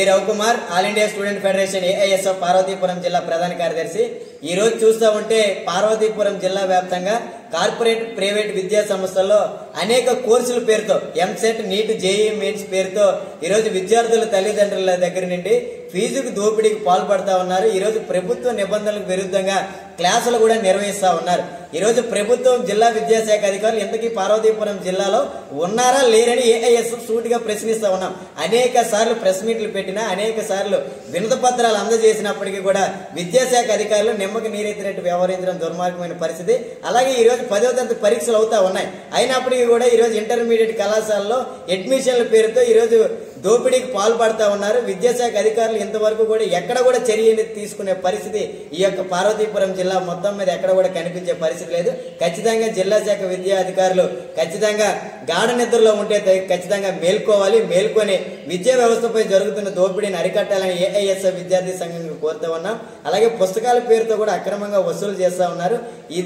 Ravikumar all India student federation AISF Parvathipuram జిల్లా ప్రధాన కార్యదర్శి. ఈ రోజు చూస్తూ ఉంటే పార్వతీపురం జిల్లా వ్యాప్తంగా కార్పొరేట్ ప్రైవేట్ విద్యా సంస్థల్లో అనేక కోర్సుల పేరుతో ఎంసెట్ నీట్ జేఈ మెయిన్స్ పేరుతో ఈరోజు విద్యార్థుల తల్లిదండ్రుల దగ్గర నుండి ఫీజుకు దోపిడీకి పాల్పడతా ఉన్నారు. ఈరోజు ప్రభుత్వ నిబంధనలకు విరుద్ధంగా క్లాసులు కూడా నిర్వహిస్తా ఉన్నారు. ఈరోజు ప్రభుత్వం జిల్లా విద్యాశాఖ అధికారులు ఇంతకీ పార్వతీపురం జిల్లాలో ఉన్నారా లేరని ఏఐఎస్ఎఫ్ సూటిగా ప్రశ్నిస్తా ఉన్నాం. అనేక సార్లు ప్రెస్ మీట్లు పెట్టినా, అనేక సార్లు వినతి పత్రాలు అందజేసినప్పటికీ కూడా విద్యాశాఖ అధికారులు నిమ్మకి నీరెత్తినట్టు వ్యవహరించడం దుర్మార్గమైన పరిస్థితి. అలాగే ఈ రోజు 10వ తరగతి పరీక్షలు అవుతా ఉన్నాయి. అయినప్పటికీ కూడా ఈ రోజు ఇంటర్మీడియట్ కళాశాలలో అడ్మిషన్ల పేరుతో ఈ రోజు దోపిడీకి పాల్పడతా ఉన్నారు. విద్యాశాఖ అధికారులు ఇంతవరకు కూడా ఎక్కడ కూడా చర్యలు తీసుకునే పరిస్థితి ఈ యొక్క పార్వతీపురం జిల్లా మొత్తం మీద ఎక్కడ కూడా కనిపించే పరిస్థితి లేదు. ఖచ్చితంగా జిల్లా శాఖ విద్యా అధికారులు ఖచ్చితంగా గాఢ నిద్రలో ఉంటే ఖచ్చితంగా మేల్కోవాలి. మేల్కొని విద్యా వ్యవస్థపై జరుగుతున్న దోపిడీని అరికట్టాలని ఏఐఎస్ఎఫ్ విద్యార్థి సంఘంగా కోరుతా ఉన్నాం. అలాగే పుస్తకాల పేరుతో కూడా అక్రమంగా వసూలు చేస్తా ఉన్నారు.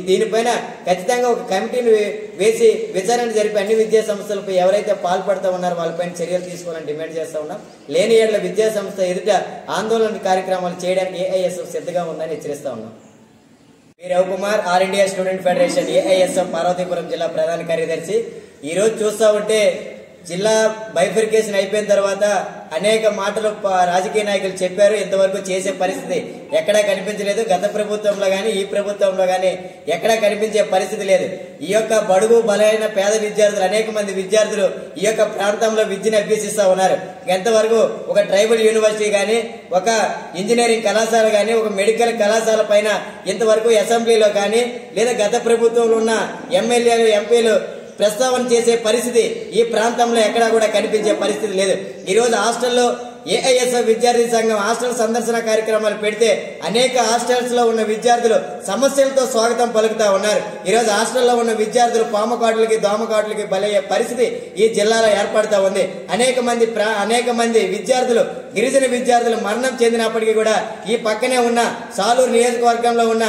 దీనిపైన ఖచ్చితంగా ఒక కమిటీని వేసి విచారణ జరిపి అన్ని విద్యా సంస్థలపై ఎవరైతే పాల్పడుతూ ఉన్నారో వాళ్ళపైన చర్యలు తీసుకోవాలని డిమాండ్ చేస్తా ఉన్నాం. లేని ఏళ్ల విద్యా సంస్థ ఎదుట ఆందోళన కార్యక్రమాలు చేయడానికి ఏఐఎస్ఎఫ్ సిద్ధంగా ఉందని హెచ్చరిస్తా ఉన్నాం. Ravikumar all India student federation AISF Parvathipuram జిల్లా ప్రధాన కార్యదర్శి. ఈ రోజు చూస్తా ఉంటే జిల్లా బైఫర్కేషన్ అయిపోయిన తర్వాత అనేక మాటలు రాజకీయ నాయకులు చెప్పారు. ఇంతవరకు చేసే పరిస్థితి ఎక్కడా కనిపించలేదు. గత ప్రభుత్వంలో గానీ ఈ ప్రభుత్వంలో గానీ ఎక్కడా కనిపించే పరిస్థితి లేదు. ఈ యొక్క బడుగు బలైన పేద విద్యార్థులు అనేక మంది విద్యార్థులు ఈ యొక్క ప్రాంతంలో విద్యను అభ్యసిస్తా ఉన్నారు. ఎంతవరకు ఒక ట్రైబల్ యూనివర్సిటీ గానీ, ఒక ఇంజనీరింగ్ కళాశాల గానీ, ఒక మెడికల్ కళాశాల పైన ఇంతవరకు అసెంబ్లీలో కానీ లేదా గత ప్రభుత్వంలో ఉన్న ఎమ్మెల్యేలు ఎంపీలు ప్రస్తావన చేసే పరిస్థితి ఈ ప్రాంతంలో ఎక్కడా కూడా కనిపించే పరిస్థితి లేదు. ఈ రోజు హాస్టల్లో ఏఐఎస్ఎఫ్ విద్యార్థి సంఘం హాస్టల్ సందర్శన కార్యక్రమాలు పెడితే అనేక హాస్టల్స్ లో ఉన్న విద్యార్థులు సమస్యలతో స్వాగతం పలుకుతా ఉన్నారు. ఈ రోజు హాస్టల్లో ఉన్న విద్యార్థులు పాముకాటులకి దోమకాటులకి బలయ్యే పరిస్థితి ఈ జిల్లాలో ఏర్పడతా ఉంది. అనేక మంది విద్యార్థులు గిరిజన విద్యార్థులు మరణం చెందినప్పటికీ కూడా ఈ పక్కనే ఉన్న సాలూరు నియోజకవర్గంలో ఉన్న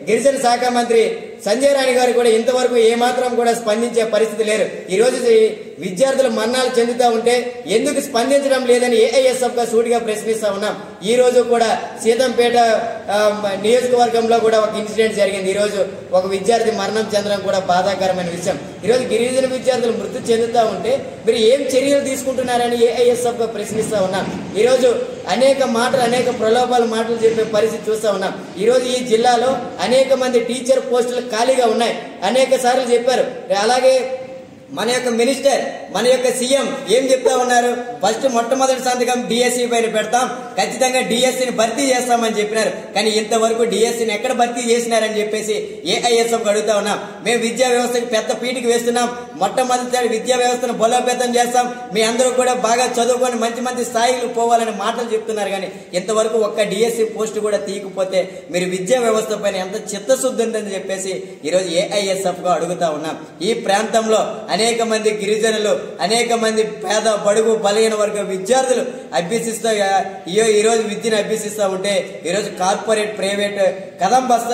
గిరిజన శాఖ మంత్రి సంజయ్ రాణి గారు కూడా ఇంతవరకు ఏమాత్రం కూడా స్పందించే పరిస్థితి లేరు. ఈ రోజు విద్యార్థులు మరణాలు చెందుతూ ఉంటే ఎందుకు స్పందించడం లేదని ఏఐఎస్ఎఫ్ గా సూటిగా ప్రశ్నిస్తా ఉన్నాం. ఈ రోజు కూడా సీతంపేట నియోజకవర్గంలో కూడా ఒక ఇన్సిడెంట్ జరిగింది. ఈ రోజు ఒక విద్యార్థి మరణం చెందడం కూడా బాధాకరమైన విషయం. ఈ రోజు గిరిజన విద్యార్థులు మృతి చెందుతూ ఉంటే మీరు ఏం చర్యలు తీసుకుంటున్నారని ఏఐఎస్ఎఫ్ గా ప్రశ్నిస్తా ఉన్నాం. ఈ రోజు అనేక ప్రలోభాల మాటలు చెప్పే పరిస్థితి చూస్తా ఉన్నాం. ఈ రోజు ఈ జిల్లాలో అనేక మంది టీచర్ పోస్టులు ఖాళీగా ఉన్నాయి. అనేక సార్లు చెప్పారు. అలాగే మన యొక్క మినిస్టర్, మన యొక్క సీఎం ఏం చెప్తా ఉన్నారు? ఫస్ట్ మొట్టమొదటి సంతకం డిఎస్సి పైన పెడతాం, ఖచ్చితంగా డిఎస్సిని భర్తీ చేస్తామని చెప్పినారు. కానీ ఇంతవరకు డిఎస్సిని ఎక్కడ భర్తీ చేసినారని చెప్పేసి ఏఐఎస్ఎఫ్ అడుగుతా ఉన్నాం. మేము విద్యా వ్యవస్థకి పెద్ద పీటికి వేస్తున్నాం, మొట్టమొదటి విద్యా వ్యవస్థను బలోపేతం చేస్తాం, మీ అందరూ కూడా బాగా చదువుకొని మంచి స్థాయిలు పోవాలని మాటలు చెప్తున్నారు. కానీ ఇంతవరకు ఒక్క డిఎస్సి పోస్ట్ కూడా తీయకపోతే మీరు విద్యా వ్యవస్థ పైన ఎంత చిత్తశుద్ధి ఉందని చెప్పేసి ఈరోజు ఏఐఎస్ఎఫ్ గా అడుగుతా ఉన్నాం. ఈ ప్రాంతంలో అనేక మంది గిరిజనులు, అనేక మంది పేద బడుగు బలహీన వర్గ విద్యార్థులు అభ్యసిస్తూ ఈ రోజు విద్యను అభ్యసిస్తూ ఉంటే ఈరోజు కార్పొరేట్ ప్రైవేట్ కదంబస్త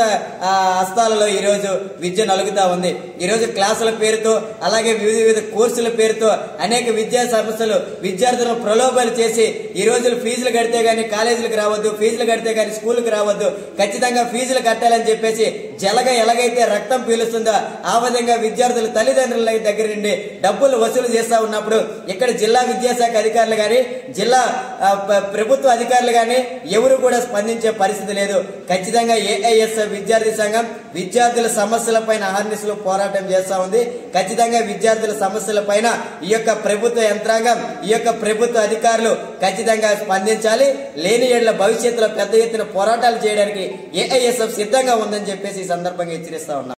హస్తాలలో ఈ రోజు విద్య నలుగుతా ఉంది. ఈ రోజు క్లాసుల పేరుతో అలాగే వివిధ కోర్సుల పేరుతో అనేక విద్యా సంస్థలు విద్యార్థులను ప్రలోభాలు చేసి ఈ రోజు ఫీజులు కడితే గానీ కాలేజీలకు రావద్దు, ఫీజులు కడితే గానీ స్కూల్కి రావద్దు, ఖచ్చితంగా ఫీజులు కట్టాలని చెప్పేసి ఎలాగైతే రక్తం పీలుస్తుందో ఆ విధంగా విద్యార్థుల తల్లిదండ్రుల దగ్గర నుండి డబ్బులు వసూలు చేస్తా ఉన్నప్పుడు ఇక్కడ జిల్లా విద్యాశాఖ అధికారులు గాని, జిల్లా ప్రభుత్వ అధికారులు గాని ఎవరు కూడా స్పందించే పరిస్థితి లేదు. ఖచ్చితంగా ఏఐఎస్ఎఫ్ విద్యార్థి సంఘం విద్యార్థుల సమస్యల పైన అహర్నిశలు పోరాటం చేస్తా ఉంది. ఖచ్చితంగా విద్యార్థుల సమస్యల పైన ఈ యొక్క ప్రభుత్వ యంత్రాంగం, ఈ యొక్క ప్రభుత్వ అధికారులు ఖచ్చితంగా స్పందించాలి. లేని ఏళ్ల భవిష్యత్తులో పెద్ద ఎత్తున పోరాటాలు చేయడానికి ఏఐఎస్ఎఫ్ సిద్ధంగా ఉందని చెప్పేసి ఈ సందర్భంగా హెచ్చరిస్తా ఉన్నాం.